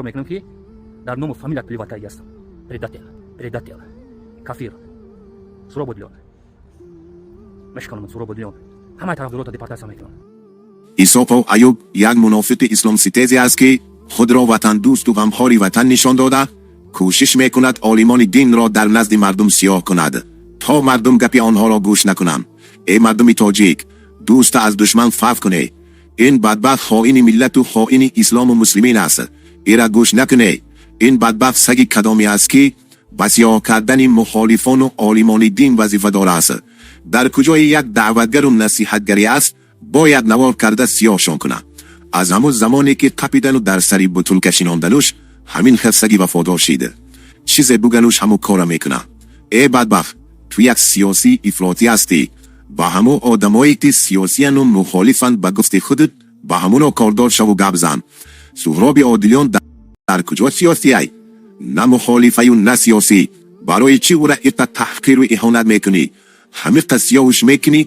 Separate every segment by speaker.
Speaker 1: میکنم که در نام فامیلت پلیواتایی هستم. предател, کافر، سورابودلیون. مشکلم سورابودلیون. همه طرفدارات دیپارتمنت میکنم.
Speaker 2: исоқов айюб як мунофиқи исломситези аст ки худро ватандусту ғамхори ватан нишон дода кушиш мекунад олимони динро дар назди мардум сиёҳ кунад то мардум гапи онҳоро гӯш накунанд. эй мардуми тоҷик, дуста аз душман фарқ куне. ин бадбахт хоини миллату хоини ислому муслимин аст. ира гӯш накуне. ин бадбахт саги кадоме аст ки ба сиёҳ кардани мухолифону олимони дин вазифадор аст. дар куҷои як даъватгару насиҳатгари аст, бояд навор карда сиёҳшон кунад. аз ҳамон замоне ки қапидану дар сари бутул кашинондануш ҳамин хасаги вафодор шид. чизе бугануш ҳамон кора мекунад. эй бадбахт, ту як сиёсӣ ифротӣ ҳастӣ. ба ҳамон одамое ки сиёсияну мухолифанд ба гуфти худут ба ҳамоно кордор шаву гап зан. суҳроби одилён дар куҷо сиёсӣ? на мухолифаю на сиёсӣ. барои чӣ ӯра иқта таҳқиру иҳонат мекунӣ? ҳамиқа сиёҳуш мекунӣ,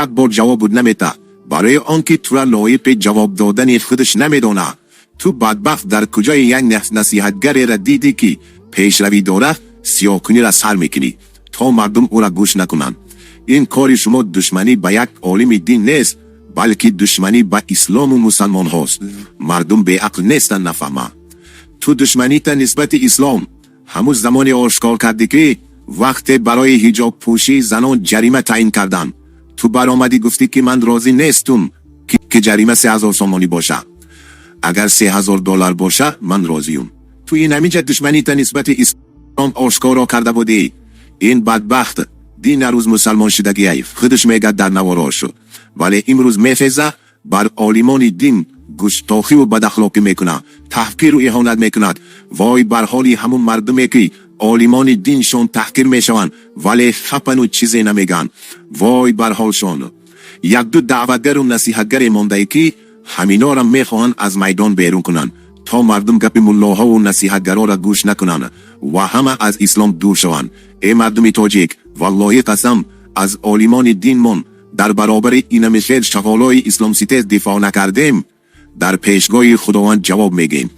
Speaker 2: як бор ҷавоб буд намета. барои он ки тура лоиқи ҷавоб додани худаш намедона. ту бадбахт дар куҷои як насиҳатгареро дидӣ ки пешравӣ дора, сиёҳкунира сар мекунӣ то мардум ӯра гӯш накунанд. ин кори шумо душманӣ ба як олими дин нест, балки душманӣ ба ислому мусалмонҳост. мардум беақл нестанд нафаҳма. ту душманита нисбати ислом ҳамун замоне ошкор кардӣ ки вақте барои ҳиҷобпӯшии занон ҷарима таъин карданд. ту баромадӣ гуфтӣ ки ман розӣ нестум ки ҷарима 3000 сомонӣ боша. агар $3000 боша, ман розиюм. ту ин ҳаминҷа душманита нисбати ислом ошкоро карда будӣ. ин бадбахт дин рӯз мусалмон шудагӣ худаш мегӯяд дар наворош, вале имрӯз мефеза бар олимони дин гӯштохиву бадахлоқӣ мекунад, таҳқиру иҳонат мекунад. вой бар ҳоли ҳамон мардуме ки олимони диншон таҳқир мешаванд, вале хапану чизе намегӯянд. вой бар ҳолшон. як-ду даъватгару насиҳатгаре мондаи ки ҳаминора мехоҳанд аз майдон берун кунанд то мардум гапи муллоҳову насиҳатгароро гӯш накунанд ва ҳама аз ислом дур шаванд. эй мардуми тоҷик, валлоҳи қасам, аз олимони динмон дар баробари инамишер шағолои исломситез дифоъ накардем, дар пешгоҳи худованд ҷавоб мегӯем.